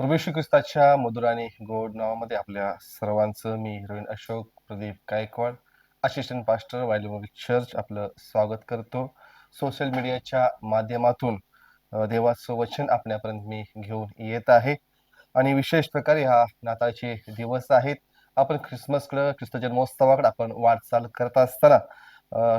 प्रभू येशू ख्रिस्ताच्या मधुर आणि गोड नावामध्ये आपल्या सर्वांचं मी हिरोईन अशोक प्रदीप गायकवाड असिस्टंट पास्टर वायलोमोविक चर्च आपलं स्वागत करतो. सोशल मीडियाच्या माध्यमातून देवाचं वचन आपल्यापर्यंत मी घेऊन येत आहे आणि विशेष प्रकारे हा नाताळचे दिवस आहेत. आपण ख्रिसमसकडं ख्रिस्त जन्मोत्सवाकडे आपण वाटचाल करत असताना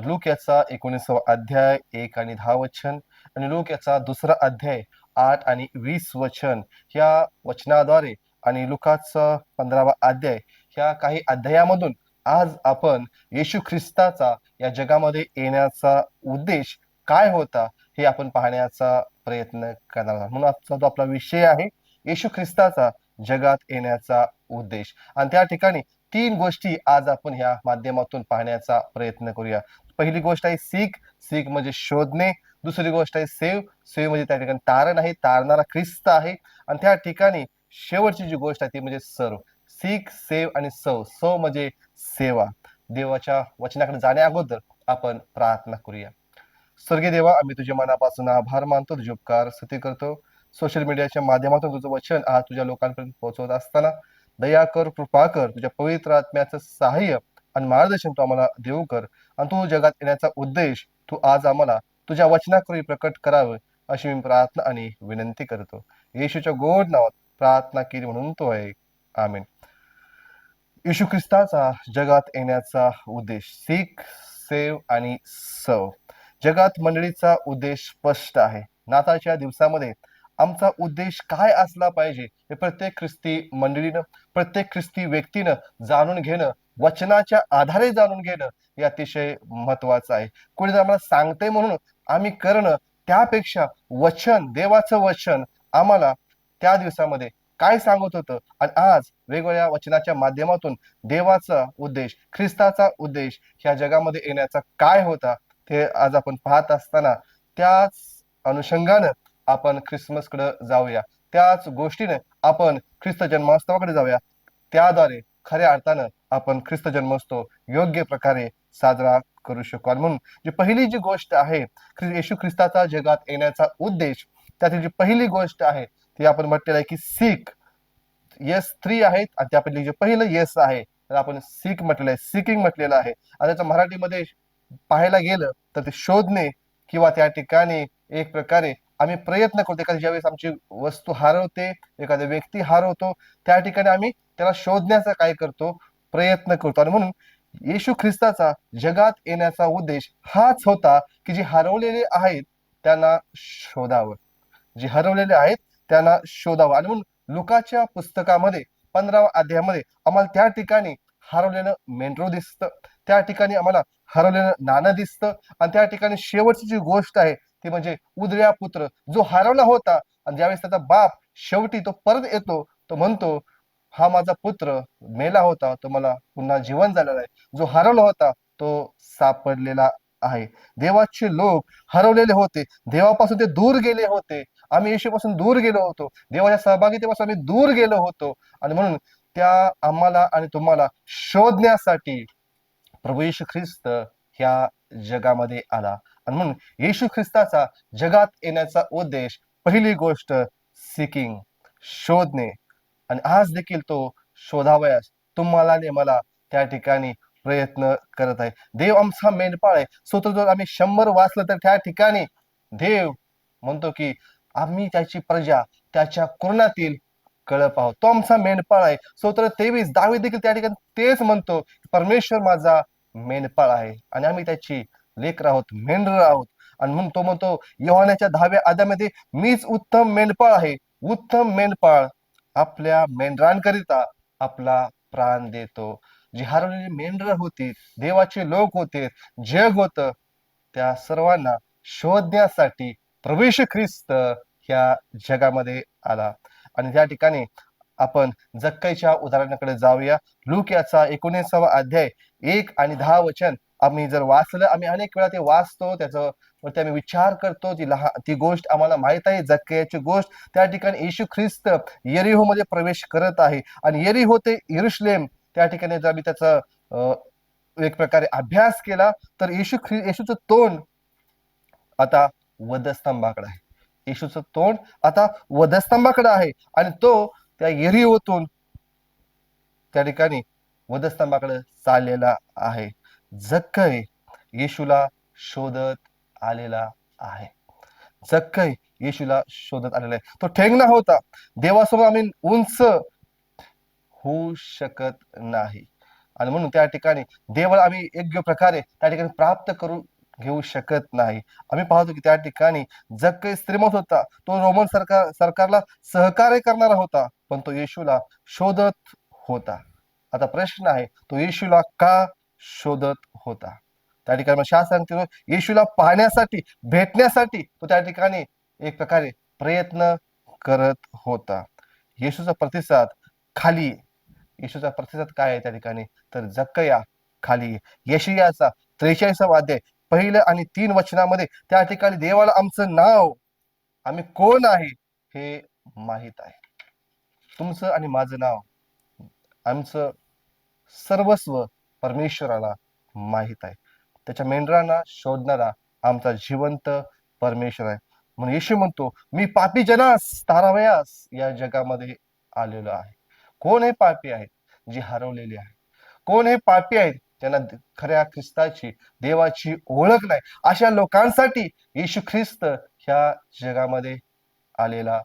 लूक याचा 19वा अध्याय 1 आणि 10 वचन आणि लूक याचा 2रा अध्याय 8 आणि 20 वचन या वचनाद्वारे आणि लुकाचा 15वा अध्याय ह्या काही अध्यायामधून आज आपण येशू ख्रिस्ताचा या जगामध्ये येण्याचा उद्देश काय होता हे आपण पाहण्याचा प्रयत्न करणार आहोत. म्हणून आजचा जो आपला विषय आहे येशू ख्रिस्ताचा जगात येण्याचा उद्देश. आणि त्या ठिकाणी 3 गोष्टी आज आपण ह्या माध्यमातून पाहण्याचा प्रयत्न करूया. पहिली गोष्ट आहे सीक. सीक म्हणजे शोधणे. दुसरी गोष्ट आहे सेव म्हणजे त्या ठिकाणी तारण आहे, तारणारा ख्रिस्त आहे. आणि त्या ठिकाणी शेवटची जी गोष्ट आहे ती म्हणजे सर्व. सीक, सेव आणि सव म्हणजे सेवा. देवाच्या वचनाकडे जाण्या अगोदर आपण प्रार्थना करूया. स्वर्गीय देवा, आम्ही तुझ्या मनापासून आभार मानतो, तुझे उपकार स्तुती करतो. सोशल मीडियाच्या माध्यमातून तुझं वचन आज तुझ्या लोकांपर्यंत पोहोचवत असताना दया कर, कृपा कर, तुझ्या पवित्र आत्म्याचं सहाय्य आणि मार्गदर्शन तू आम्हाला देऊ कर. आणि तू जगात येण्याचा उद्देश तू आज आम्हाला तुझ्या वचनाकरी प्रकट करावं अशी मी प्रार्थना आणि विनंती करतो. येशूच्या गोड नावात प्रार्थना केली म्हणून तो आहे. आमेन. येशू ख्रिस्ताचा जगात येण्याचा उद्देश सीक, सेव आणि सव. जगात मंडळीचा उद्देश स्पष्ट आहे. नाताळच्या दिवसामध्ये आमचा उद्देश काय असला पाहिजे हे प्रत्येक ख्रिस्ती मंडळीनं, प्रत्येक ख्रिस्ती व्यक्तीनं जाणून घेणं, वचनाच्या आधारे जाणून घेणं हे अतिशय महत्वाचं आहे. कोणी जर आम्हाला सांगते म्हणून आम्ही करणं त्यापेक्षा वचन, देवाचं वचन आम्हाला त्या दिवसामध्ये काय सांगत होतं आणि आज वेगवेगळ्या वचनाच्या माध्यमातून देवाचा उद्देश, ख्रिस्ताचा उद्देश ह्या जगामध्ये येण्याचा काय होता ते आज आपण पाहत असताना त्याच अनुषंगानं आपण ख्रिसमसकडे जाऊया. त्याच गोष्टीने आपण ख्रिस्त जन्मोत्सवाकडे जाऊया. त्याद्वारे खऱ्या अर्थानं आपण ख्रिस्त जन्मोत्सव योग्य प्रकारे साजरा करू शकू. आणि म्हणून जी पहिली जी गोष्ट आहे येशू ख्रिस्ताचा जगात येण्याचा उद्देश, त्यातील जी पहिली गोष्ट आहे ती आपण म्हटलेलं आहे की सीक. येस 3 आहेत आणि त्यापैकी जे पहिलं येस आहे तर आपण सीक म्हटलेलं आहे, सीकिंग म्हटलेलं आहे. आणि त्याचं मराठीमध्ये पाहायला गेलं तर ते शोधणे किंवा त्या ठिकाणी एक प्रकारे आम्ही प्रयत्न करतो. एखाद्या ज्यावेळेस आमची वस्तू हरवते, एखादा व्यक्ती हरवतो, त्या ठिकाणी आम्ही त्याला शोधण्याचा काय करतो, प्रयत्न करतो. आणि म्हणून येशू ख्रिस्ताचा जगात येण्याचा उद्देश हाच होता की जे हरवलेले आहेत त्यांना शोधावं, जे हरवलेले आहेत त्यांना शोधावं. आणि म्हणून लुकाच्या पुस्तकामध्ये 15वा अध्यायामध्ये आम्हाला त्या ठिकाणी हरवलेलं मेंढरू दिसतं, त्या ठिकाणी आम्हाला हरवलेलं नाणं दिसतं. आणि त्या ठिकाणी शेवटची जी गोष्ट आहे ती म्हणजे उदऱ्या पुत्र जो हरवला होता. आणि ज्यावेळेस त्याचा बाप शेवटी तो परत येतो, तो म्हणतो हा माझा पुत्र मेला होता, तो मला पुन्हा जीवन झालेला आहे, जो हरवला होता तो सापडलेला आहे. देवाचे लोक हरवलेले होते, देवापासून ते दूर गेले होते. आम्ही येशूपासून दूर गेलो होतो, देवाच्या सहभागितेपासून आम्ही दूर गेलो होतो. आणि म्हणून त्या आम्हाला आणि तुम्हाला शोधण्यासाठी प्रभू येशू ख्रिस्त ह्या जगामध्ये आला. आणि म्हणून येशू ख्रिस्ताचा जगात येण्याचा उद्देश पहिली गोष्ट सिकिंग, शोधणे. आणि आज देखील तो शोधावयास तुम्हाला आणि मला त्या ठिकाणी प्रयत्न करत आहे. देव आमचा मेंढपाळ आहे. स्वतः जर आम्ही 100 वाचलं तर त्या ठिकाणी देव म्हणतो की आम्ही त्याची प्रजा त्याच्या कुरणातील कळप आहोत. तो आमचा मेंढपाळ आहे. स्तोत्र 23 दावीद देखील त्या ठिकाणी तेच म्हणतो, परमेश्वर माझा मेंढपाळ आहे आणि आम्ही त्याची लेकरं आहोत, मेंढर आहोत. आणि म्हणून तो म्हणतो योहानाच्या 10व्या अध्यायामध्ये मीच उत्तम मेंढपाळ आहे. उत्तम मेंढपाळ आपल्या मेंढरांकरिता आपला प्राण देतो. जी हरवलेली मेंढरं होती, देवाचे लोक होते, जग होतं, त्या सर्वांना शोधण्यासाठी प्रभू येशू ख्रिस्त ह्या जगामध्ये आला. आणि त्या ठिकाणी आपण जक्कईच्या उदाहरणाकडे जाऊया. लूक याचा 19वा अध्याय 1 आणि 10 वचन आम्ही जर वाचलं, आम्ही अनेक वेळा ते वाचतो, त्याच्यावरती आम्ही विचार करतो. ती गोष्ट आम्हाला माहित आहे, जक्कईची गोष्ट. त्या ठिकाणी येशू ख्रिस्त यरीहो मध्ये प्रवेश करत आहे आणि यरीहो ते यरुशलेम त्या ठिकाणी जर आम्ही त्याचा एक प्रकारे अभ्यास केला तर येशूचं तोंड आता वधस्तंभाकडे आहे. येशूचं तोंड आता वधस्तंभाकडे आहे आणि तो त्या एरिओतून त्या ठिकाणी वधस्तंभाकडे चाललेला आहे. जक्कई येशूला शोधत आलेला आहे. जक्कई येशूला शोधत आलेला आहे. तो ठेंगणा होता. देवासमोर आम्ही उंच होऊ शकत नाही आणि म्हणून त्या ठिकाणी देवाला आम्ही योग्य प्रकारे त्या ठिकाणी प्राप्त करू घेऊ शकत नाही. आम्ही पाहतो की त्या ठिकाणी जक्कई श्रीमंत होता. तो रोमन सरकारला सहकार्य करणारा होता, पण तो येशूला शोधत होता. आता प्रश्न आहे, तो येशूला का शोधत होता? त्या ठिकाणी मग शास्त्र सांगतो येशूला पाहण्यासाठी, भेटण्यासाठी तो त्या ठिकाणी एक प्रकारे प्रयत्न करत होता. येशूचा प्रतिसाद खाली आहे. येशूचा प्रतिसाद काय आहे त्या ठिकाणी? तर जक्कया खाली आहे. यशायाचा 43 अध्याय 1 आणि 3 वचनामध्ये त्या ठिकाणी देवाला आमचं नाव, आम्ही कोण आहे हे माहित आहे. तुमचं आणि माझं नाव, आमचं सर्वस्व परमेश्वराला माहित आहे. त्याच्या मेंढरांना शोधणारा आमचा जिवंत परमेश्वर आहे. म्हणून येशू म्हणतो, मी पापी जनास तारावयास या जगामध्ये आलेलो आहे. कोण हे पापी आहेत? जी हरवलेली आहे. कोण हे पापी आहेत? त्यांना खऱ्या ख्रिस्ताची, देवाची ओळख नाही. अशा लोकांसाठी येशू ख्रिस्त ह्या जगामध्ये आलेला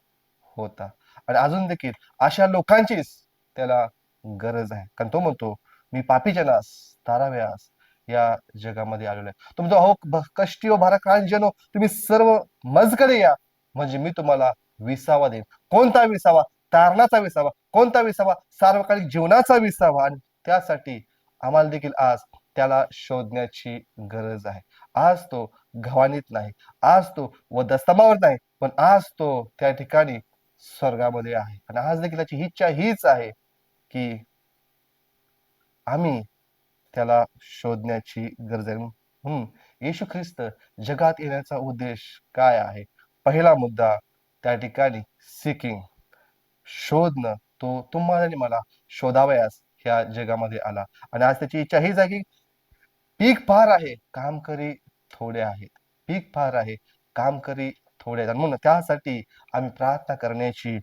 होता आणि अजून देखील अशा लोकांचीच त्याला गरज आहे. कारण तो म्हणतो, मी पापी जनास ताराव्यास या जगामध्ये आलेलो आहे. तो म्हणतो, अहो कष्टी व भाराक्रांत तुम्ही सर्व मजकडे या, म्हणजे मी तुम्हाला विसावा देईन. कोणता विसावा? तारणाचा विसावा. कोणता विसावा? सार्वकालिक जीवनाचा विसावा. आणि त्यासाठी आम्हाला देखील आज त्याला शोधण्याची गरज आहे. आज तो घवानीत नाही, आज तो वधस्तंभावर नाही, पण आज तो त्या ठिकाणी स्वर्गामध्ये आहे. आणि आज देखील त्याची इच्छा हीच आहे की आम्ही त्याला शोधण्याची गरज आहे. म्हणून येशू ख्रिस्त जगात येण्याचा उद्देश काय आहे? पहिला मुद्दा त्या ठिकाणी सिकिंग, शोधणं. तो तुम्हाला आणि मला शोधावयास ह्या जगामध्ये आला आणि आज त्याची इच्छा हीच आहे की पीक फार आहे, कामकरी थोडे आहेत. पीक फार आहे, कामकरी थोडे आहेत. आणि म्हणून त्यासाठी आम्ही प्रार्थना करण्याची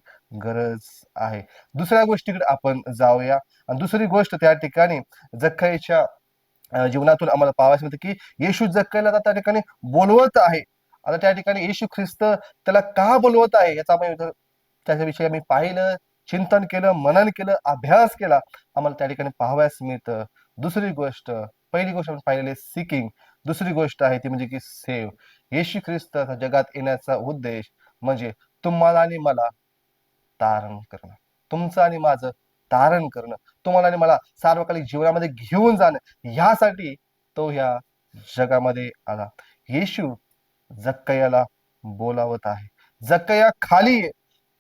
गरज आहे. दुसऱ्या गोष्टीकडे आपण जाऊया आणि दुसरी गोष्ट त्या ठिकाणी जक्कईच्या जीवनातून आम्हाला पाहावयास मिळते की येशू जक्कईला आता त्या ठिकाणी बोलवत आहे. आता त्या ठिकाणी येशू ख्रिस्त त्याला का बोलवत आहे याचा आम्ही त्याच्याविषयी आम्ही पाहिलं, चिंतन केलं, मनन केलं, अभ्यास केला. आम्हाला त्या ठिकाणी पाहावयास मिळतं. दुसरी गोष्ट, पहिली गोष्ट आपण पाहिलेली सिकिंग, दुसरी गोष्ट आहे ती म्हणजे की सेव्ह. येशू ख्रिस्त जगात येण्याचा उद्देश म्हणजे तुम्हाला आणि मला तारण करणं, तुमचं आणि माझं तारण करणं, तुम्हाला आणि मला सार्वकालिक जीवनामध्ये घेऊन जाणं, ह्यासाठी तो ह्या जगामध्ये आला. येशू जक्कयाला बोलावत आहे. जक्कया खाली आहे.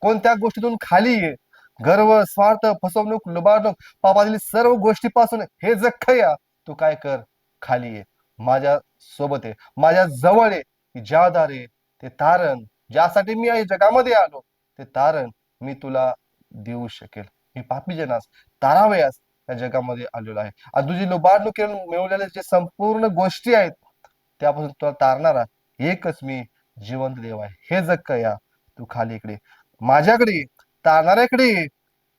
कोणत्या गोष्टीतून खाली आहे? गर्व, स्वार्थ, फसवणूक, लुबाडणूक, पापातील सर्व गोष्टीपासून हे जक्कया तू काय कर? खाली आहे. माझ्या सोबत आहे, माझ्या जवळ आहे, की ज्याद्वारे ते तारण, ज्यासाठी मी या जगामध्ये आलो, ते तारण मी तुला देऊ शकेल. मी पापी जनास तारावयास या जगामध्ये आलेलो आहे आणि तुझी लुबाडणूक मिळवलेल्या जे संपूर्ण गोष्टी आहेत त्यापासून तुला तारणारा एकच मी जिवंत देव आहे. हे जक्कया तू खाली इकडे माझ्याकडे तारणाऱ्याकडे.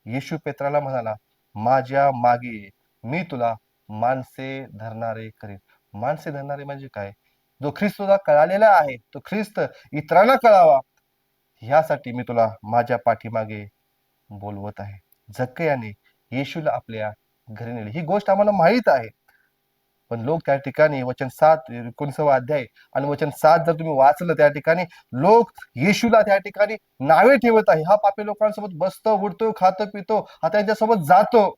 येशू पेत्राला म्हणाला, माझ्या मागे मी तुला माणसे धरणारे करेन. माणसे धरणारे म्हणजे काय? जो ख्रिस्त तुला कळालेला आहे, तो ख्रिस्त इतरांना कळावा ह्यासाठी मी तुला माझ्या पाठीमागे बोलवत आहे. जक्कयाने येशूला आपल्या घरी नेले. ही गोष्ट आम्हाला माहित आहे. पण लोक त्या ठिकाणी वचन 7 19 अध्याय आणि वचन 7 जर तुम्ही वाचलं त्या ठिकाणी लोक येशूला त्या ठिकाणी नावे ठेवत आहे. हा पापी लोकांसोबत बसतो, उठतो, खातो, पितो, हा त्यांच्यासोबत जातो.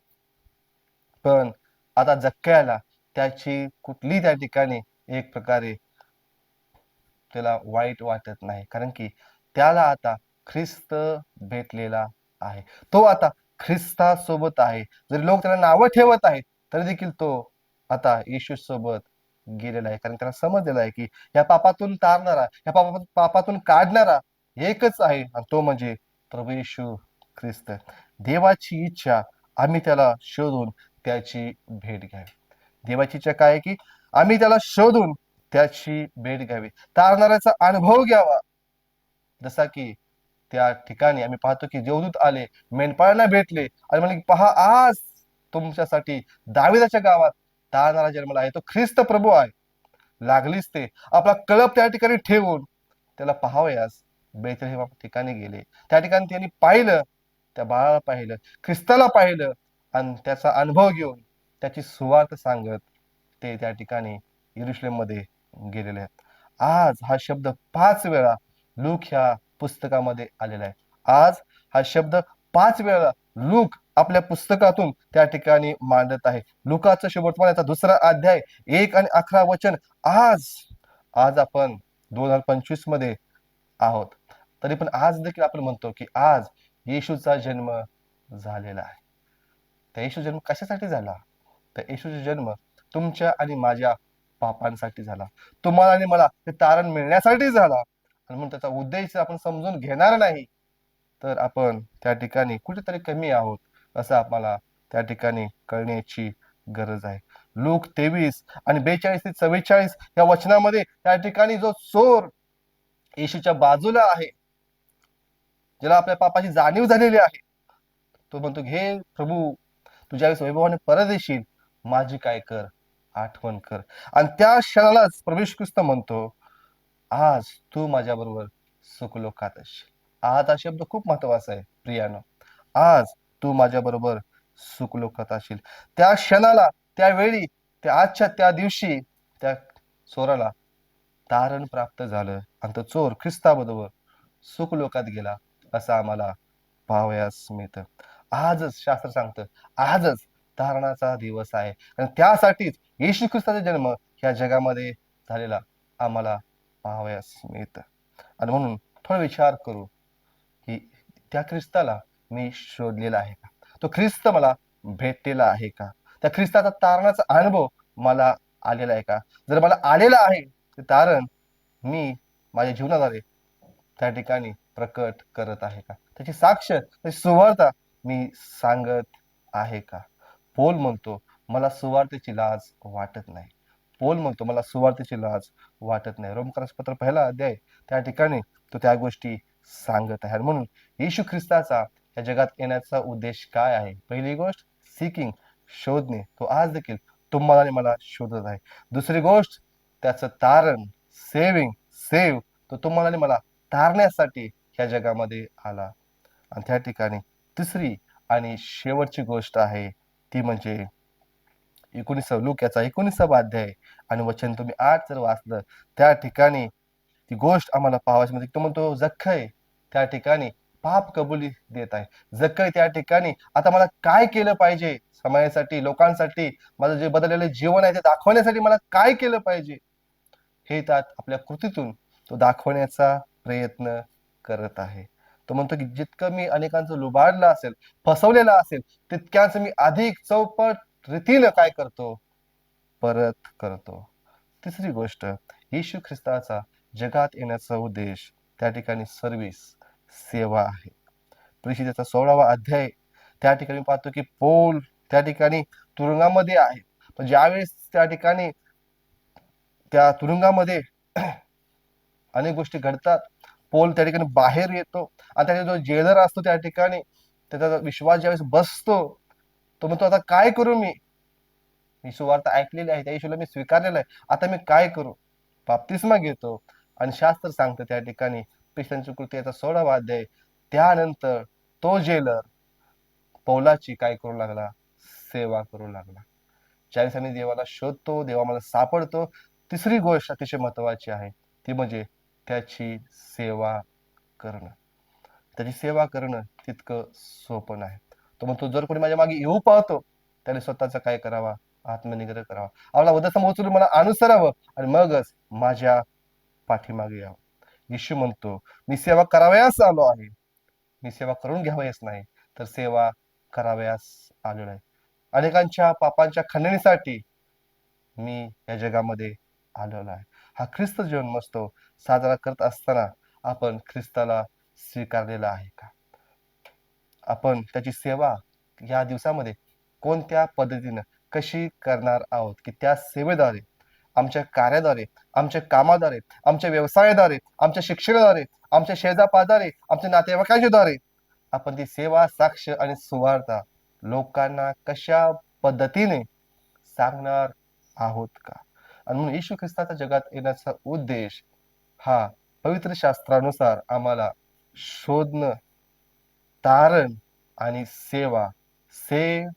पण आता जक्कयाला त्याची कुठली त्या ठिकाणी एक प्रकारे त्याला वाईट वाटत नाही. कारण की त्याला आता ख्रिस्त भेटलेला आहे. तो आता ख्रिस्तासोबत आहे. जरी लोक त्याला नावं ठेवत आहेत, तरी देखील तो आता येशू सोबत गेलेला आहे. कारण त्याला समजलेला आहे की या पापातून तारणारा, या पापातून काढणारा एकच आहे आणि तो म्हणजे प्रभू येशू ख्रिस्त. देवाची इच्छा आम्ही त्याला शोधून त्याची भेट घ्यावी. देवाची इच्छा काय आहे की आम्ही त्याला शोधून त्याची भेट घ्यावी, तारणाऱ्याचा अनुभव घ्यावा. जसा की त्या ठिकाणी आम्ही पाहतो की देवदूत आले, मेंढपाळांना भेटले आणि म्हणे, पहा आज तुमच्यासाठी दाविदाच्या गावात तारणारा जन्मला आहे, तो ख्रिस्त प्रभू आहे. लागलीच ते आपला कळप त्या ठिकाणी ठेवून त्याला पाहावयास बेथलेहेम ठिकाणी गेले. त्या ठिकाणी त्यांनी पाहिलं, त्या बाळाला पाहिलं, ख्रिस्ताला पाहिलं आणि त्याचा अनुभव घेऊन त्याची सुवार्थ सांगत ते त्या ठिकाणी यरुशलेम मध्ये गेलेले आहेत. आज हा शब्द 5 वेळा लूक ह्या पुस्तकामध्ये आलेला आहे. आज हा शब्द 5 वेळा लूक आपल्या पुस्तकातून त्या ठिकाणी मांडत आहे. लुकाचं शुभवर्तमान याचा 2 अध्याय 1 आणि 11 वचन. आज आज आपण 2025 मध्ये आहोत, तरी पण आज देखील आपण म्हणतो की आज येशूचा जन्म झालेला आहे. त्या येशू जन्म कशासाठी झाला? तर येशूचा जन्म तुमच्या आणि माझ्या पापांसाठी झाला, तुम्हाला आणि मला ते तारण मिळण्यासाठी झाला. आणि म्हणून त्याचा उद्देश आपण समजून घेणार नाही तर आपण त्या ठिकाणी कुठेतरी कमी आहोत असं आपल्याला त्या ठिकाणी कळण्याची गरज आहे. लूक 23 आणि 42 ते 44 या वचनामध्ये त्या ठिकाणी जो चोर येशूच्या बाजूला आहे, ज्याला आपल्या पापाची जाणीव झालेली आहे, तो म्हणतो, हे प्रभू, तुझ्या वैभवाने परत येशील, माझी काय कर, आठवण कर. आणि त्या क्षणालाच प्रभू येशू ख्रिस्त म्हणतो, आज तू माझ्या बरोबर सुखलोकात असशील. आज हा शब्द खूप महत्वाचा आहे प्रियानो. आज तू माझ्या बरोबर सुखलोकात असशील. त्या क्षणाला, त्यावेळी, त्या आजच्या त्या दिवशी त्या चोराला तारण प्राप्त झालं आणि तो चोर ख्रिस्ताबरोबर सुखलोकात गेला असं आम्हाला पाहावयास मिळतं. आजच शास्त्र सांगतं, आजच तारणाचा दिवस आहे आणि त्यासाठीच येशू ख्रिस्ताचा जन्म ह्या जगामध्ये झालेला आम्हाला पाहावयास मिळतं. आणि म्हणून थोडा विचार करू की त्या ख्रिस्ताला मी शोधलेला आहे का? तो ख्रिस्त मला भेटलेला आहे का? त्या ख्रिस्ताचा तारणाचा अनुभव मला आलेला आहे का? जर मला आलेला आहे ते तारण मी माझ्या जीवनाद्वारे त्या ठिकाणी प्रकट करत आहे का? त्याची साक्ष, त्याची सुवार्ता मी सांगत आहे का? पौल म्हणतो, मला सुवार्तेची लाज वाटत नाही. पौल म्हणतो, मला सुवार्तेची लाज वाटत नाही. रोमकरांचं पत्र 1 अध्याय त्या ठिकाणी तो त्या गोष्टी सांगत आहे. म्हणून येशू ख्रिस्ताचा या जगात येण्याचा उद्देश काय आहे? पहिली गोष्ट सीकिंग, शोधणे. तो आज देखील तुम्हाला आणि मला शोधत आहे. दुसरी गोष्ट त्याचं तारण, सेविंग, सेव, तो तुम्हाला आणि मला तारण्यासाठी ह्या जगामध्ये आला. आणि त्या ठिकाणी तिसरी आणि शेवटची गोष्ट आहे ती म्हणजे 19 अध्याय आणि वचन तुम्ही 8 जर वाचलं, त्या ठिकाणी ती गोष्ट आम्हाला पाहावयास मिळते. तो म्हणतो, जक्खय त्या ठिकाणी पाप कबुली देत आहे. जक्खय त्या ठिकाणी आता मला काय केलं पाहिजे, समाजासाठी, लोकांसाठी, माझं जे बदललेलं जीवन आहे ते दाखवण्यासाठी मला काय केलं पाहिजे, हे त्यात आपल्या कृतीतून तो दाखवण्याचा प्रयत्न करत आहे. तो म्हणतो की जितकं मी अनेकांचं लुबाडलं असेल, फसवलेलं असेल, तितक्याच मी अधिक चौपट रीतीनं काय करतो, परत करतो. तिसरी गोष्ट, येशू ख्रिस्ताचा जगात येण्याचा उद्देश त्या ठिकाणी सर्व्हिस, सेवा आहे. प्रेषिताचा 16 अध्याय त्या ठिकाणी पाहतो की पौल त्या ठिकाणी तुरुंगामध्ये आहे. पण ज्यावेळेस त्या ठिकाणी त्या तुरुंगामध्ये अनेक गोष्टी घडतात, पौल त्या ठिकाणी बाहेर येतो आणि त्याचा जो जेलर असतो त्या ठिकाणी त्याचा विश्वास ज्यावेळेस बसतो, तो म्हणतो, आता काय करू मी? मी सुवार्ता ऐकलेली आहे, त्या येशूला मी स्वीकारलेलं आहे, आता मी काय करू? बाप्तिस्मा घेतो आणि शास्त्र सांगतं त्या ठिकाणी पिस्तांची कृती याचा 16 अध्याय, त्यानंतर तो जेलर पौलाची काय करू लागला? सेवा करू लागला. ज्यावेळेस आम्ही देवाला शोधतो, देव आम्हाला सापडतो, तिसरी गोष्ट अतिशय महत्वाची आहे ती म्हणजे त्याची सेवा करणं. त्याची सेवा करणं तितकं सोपं नाही. तो म्हणतो, जर कोणी माझ्या मागे येऊ पाहतो त्याने स्वतःचा काय करावा? आत्मनिग्रह करावा, आपला उद्देश उचलून मला अनुसरावं आणि मगच माझ्या पाठीमागे यावं. येशू म्हणतो, मी सेवा करावयास आलो आहे, मी सेवा करून घ्यावयास नाही तर सेवा करावयास आलेलो आहे. अनेकांच्या पापांच्या खंडणीसाठी मी या जगामध्ये आलेलो आहे. हा ख्रिस्त जन्मोत्सव साजरा करत असताना आपण ख्रिस्ताला स्वीकारलेला आहे का? आपण त्याची सेवा या दिवसामध्ये कोणत्या पद्धतीनं कशी करणार आहोत की त्या सेवेद्वारे आमच्या कार्याद्वारे, आमच्या कामाद्वारे, आमच्या व्यवसायाद्वारे, आमच्या शिक्षणाद्वारे, आमच्या शेजापाजारी, आमच्या नातेवाईकांच्या द्वारे आपण ती सेवा, साक्ष आणि सुवार्ता लोकांना कशा पद्धतीने सांगणार आहोत का? आणि म्हणून येशू ख्रिस्ताचा जगात येण्याचा उद्देश हा पवित्र शास्त्रानुसार आम्हाला शोधणं, तारण आणि सेवा, सेव,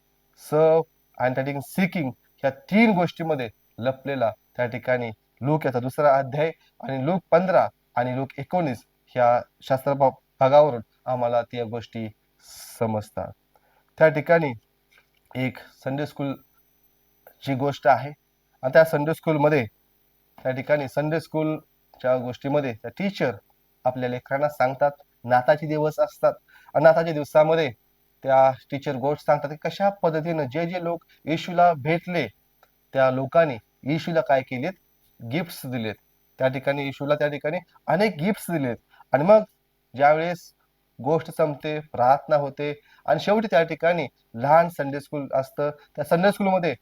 सर्व आणि त्या ठिकाणी सिकिंग ह्या 3 गोष्टीमध्ये लपलेला त्या ठिकाणी लूक याचा 2रा अध्याय आणि लूक 15 आणि लूक 19 ह्या शास्त्र भागावरून आम्हाला त्या गोष्टी समजतात. त्या ठिकाणी एक संडे स्कूलची गोष्ट आहे आणि त्या संडे स्कूलमध्ये त्या ठिकाणी संडे स्कूलच्या गोष्टीमध्ये त्या टीचर आपल्या लेकरांना सांगतात. नाताचे दिवस असतात आणि नाताच्या दिवसामध्ये त्या टीचर गोष्ट सांगतात की कशा पद्धतीनं जे जे लोक येशूला भेटले त्या लोकांनी येशूला काय केलेत, गिफ्ट्स दिलेत. त्या ठिकाणी येशूला त्या ठिकाणी अनेक गिफ्ट्स दिलेत आणि मग ज्यावेळेस गोष्ट संपते, प्रार्थना होते आणि शेवटी त्या ठिकाणी लहान संडे स्कूल असतं. त्या संडे स्कूलमध्ये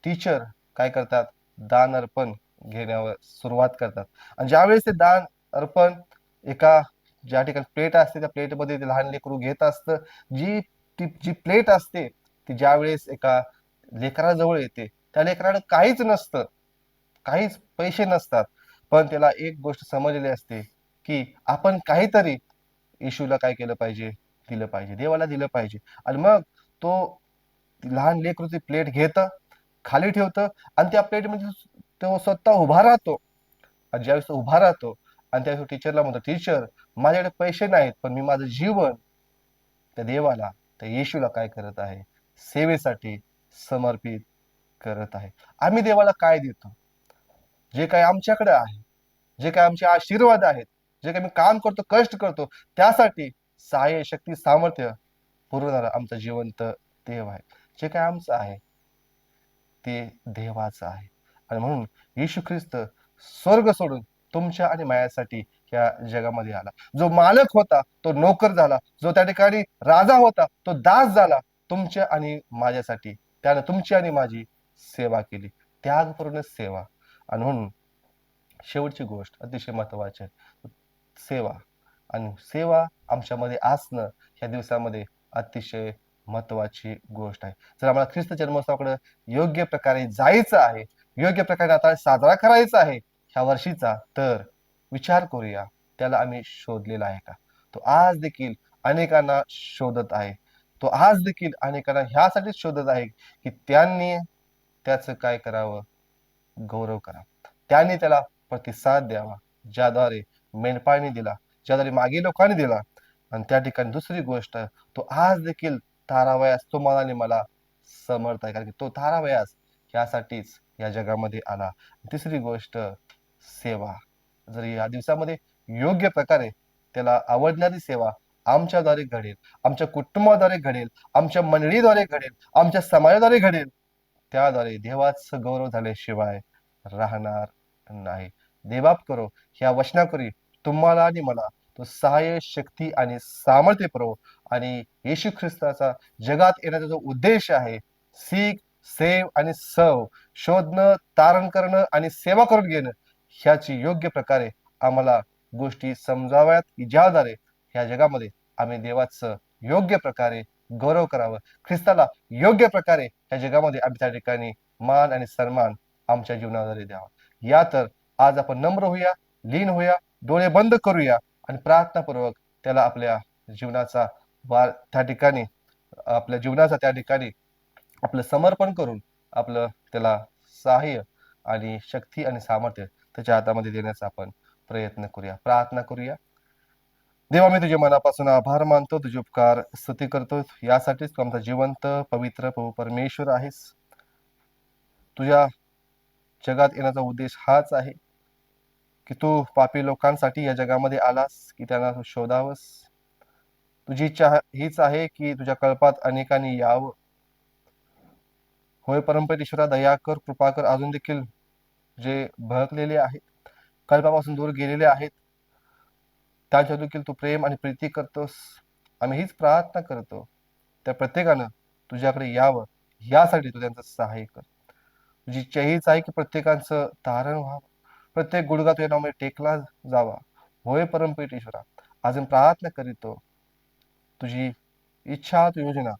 टीचर काय करतात, दान अर्पण घेण्यावर सुरुवात करतात आणि ज्यावेळेस ते दान अर्पण एका ज्या ठिकाणी प्लेट असते त्या प्लेटमध्ये ते लहान लेकरू घेत असतं. जी प्लेट असते ती ज्यावेळेस एका लेकराजवळ येते त्या लेकराला काहीच नसतं, काहीच पैसे नसतात, पण त्याला एक गोष्ट समजलेली असते की आपण काहीतरी येशूला काय केलं पाहिजे, दिलं पाहिजे, देवाला दिलं पाहिजे. आणि मग तो लहान लेकरू ती प्लेट घेतं, खाली ठेवतं आणि त्या प्लेटमध्ये तो स्वतः उभा राहतो. आणि ज्यावेळेस तो उभा राहतो आणि त्यावेळेस टीचरला म्हणतो, टीचर माझ्याकडे पैसे नाहीत पण मी माझं जीवन त्या देवाला, त्या येशूला काय करत आहे, सेवेसाठी समर्पित करत आहे. आम्ही देवाला काय देतो? जे काही आमच्याकडे आहे, जे काही आमचे आशीर्वाद आहेत, जे काही मी काम करतो, कष्ट करतो, त्यासाठी सहाय्य, शक्ती, सामर्थ्य पुरवणारा आमचा जिवंत देव आहे. जे काही आमचं आहे ते देवाचं आहे. आणि म्हणून येशू ख्रिस्त स्वर्ग सोडून तुमच्या आणि माझ्यासाठी या जगामध्ये आला. जो मालक होता तो नोकर झाला, जो त्या ठिकाणी राजा होता तो दास झाला तुमच्या आणि माझ्यासाठी. त्यानं तुमची आणि माझी सेवा केली, त्यागपूर्ण सेवा. आणि म्हणून शेवटची गोष्ट अतिशय महत्वाची आहे, सेवा. आणि सेवा आमच्यामध्ये असणं ह्या दिवसामध्ये अतिशय महत्वाची गोष्ट आहे. जर आम्हाला ख्रिस्त जन्मोत्सवाकडे योग्य प्रकारे जायचं आहे, योग्य प्रकारे आता साजरा करायचा आहे ह्या वर्षीचा, तर विचार करूया त्याला आम्ही शोधलेला आहे का? तो आज देखील अनेकांना शोधत आहे. तो आज देखील अनेकांना ह्यासाठीच शोधत आहे की त्यांनी त्याचं काय करावं, गौरव करावा. त्यांनी त्याला प्रतिसाद द्यावा, ज्याद्वारे मेंढपाळांनी दिला, ज्याद्वारे मागे लोकांनी दिला. आणि त्या ठिकाणी दुसरी गोष्ट, तो आज देखील तारावयास तुम्हाला आणि मला समर्थ आहे, कारण की तो तारावयास यासाठीच या जगामध्ये आला. तिसरी गोष्ट, सेवा. जर या दिवसामध्ये योग्य प्रकारे त्याला आवडणारी सेवा आमच्याद्वारे घडेल, आमच्या कुटुंबाद्वारे घडेल, आमच्या मंडळीद्वारे घडेल, आमच्या समाजाद्वारे घडेल, त्याद्वारे देवाचं गौरव झाल्याशिवाय राहणार नाही. देवाप करो ह्या वचनाकरी तुम्हाला आणि मला तो सहाय्य, शक्ती आणि सामर्थ्य पुरव. आणि येशू ख्रिस्ताचा जगात येण्याचा जो उद्देश आहे, सीक, सेव आणि सर्व, शोधणं, तारण करणं आणि सेवा करून घेणं, ह्याची योग्य प्रकारे आम्हाला गोष्टी समजाव्यात की ज्याद्वारे ह्या जगामध्ये आम्ही देवाचं योग्य प्रकारे गौरव करावं, ख्रिस्ताला योग्य प्रकारे ह्या जगामध्ये आम्ही त्या ठिकाणी मान आणि सन्मान आमच्या जीवनाद्वारे द्यावा. या तर आज आपण नम्र होऊया, लीन होऊया, डोळे बंद करूया आणि प्रार्थनापूर्वक त्याला आपल्या जीवनाचा त्या ठिकाणी आपल्या जीवनाचा त्या ठिकाणी आपलं समर्पण करून आपलं त्याला सहाय्य आणि शक्ती आणि सामर्थ्य त्याच्या हातामध्ये देण्याचा आपण प्रयत्न करूया. प्रार्थना करूया. देवा, मी तुझ्या मनापासून आभार मानतो, तुझे उपकार स्तुती करतो, यासाठीच तू आमचा जिवंत पवित्र प्रभू परमेश्वर आहेस. तुझ्या जगात येण्याचा उद्देश हाच आहे की तू पापी लोकांसाठी या जगामध्ये आलास की त्यांना तू शोधावस. तुझी इच्छा हीच आहे की तुझ्या कल्पात अनेकांनी यावं. होय परमपिता दया कर, कृपा कर. अजून देखील जे भडकलेले आहेत, कल्पापासून दूर गेलेले आहेत, त्यांच्या देखील तू प्रेम आणि प्रीती करतोस. आम्ही हीच प्रार्थना करतो, त्या प्रत्येकानं तुझ्याकडे यावं, यासाठी तू त्यांचं सहाय्य कर. तुझी इच्छा हीच आहे की प्रत्येकाचं तारण व्हावं, प्रत्येक गुडघा तुझ्या नावामध्ये टेकला जावा. होय परमपितेश्वरा, अजून प्रार्थना करीतो तुझी इच्छा तू योजना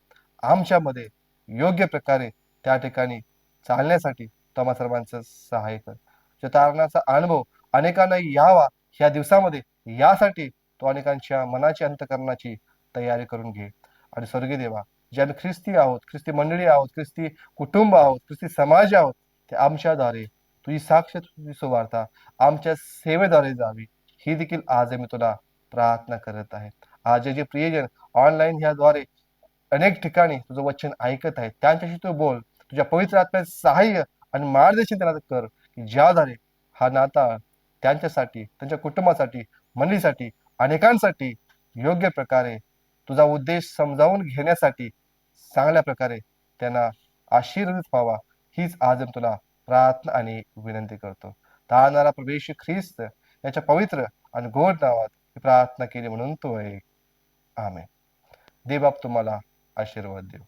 आमच्यामध्ये योग्य प्रकारे त्या ठिकाणी चालण्यासाठी तू आम्हा सर्वांचं सहाय्य कर. तुझ्या तारणाचा अनुभव अनेकांना यावा ह्या दिवसामध्ये, यासाठी तो अनेकांच्या मनाची अंतकरणाची तयारी करून घे. आणि स्वर्गीय देवा, जे आम्ही ख्रिस्ती आहोत, ख्रिस्ती मंडळी आहोत, ख्रिस्ती कुटुंब आहोत, ख्रिस्ती समाज आहोत, ते आमच्याद्वारे तुझी साक्ष, तुझी सुवार्ता आमच्या सेवेद्वारे जावी, ही देखील आज मी तुला प्रार्थना करत आहे. आज जे प्रियजन ऑनलाईन ह्याद्वारे अनेक ठिकाणी तुझं वचन ऐकत आहेत, त्यांच्याशी तू बोल. तुझ्या पवित्र आत्म्याचे सहाय्य आणि मार्गदर्शन त्यांना कर, की ज्याद्वारे हा नाता त्यांच्यासाठी, त्यांच्या कुटुंबासाठी, मंडळीसाठी, अनेकांसाठी योग्य प्रकारे तुझा उद्देश समजावून घेण्यासाठी चांगल्या प्रकारे त्यांना आशीर्वादित व्हावा, हीच आज मी तुला प्रार्थना आणि विनंती करतो. तारणारा प्रभू ख्रिस्त याच्या पवित्र आणि गोड नावात ही प्रार्थना केली म्हणून तो आहे. आमेन. देव बाप तुम्हाला आशीर्वाद देव.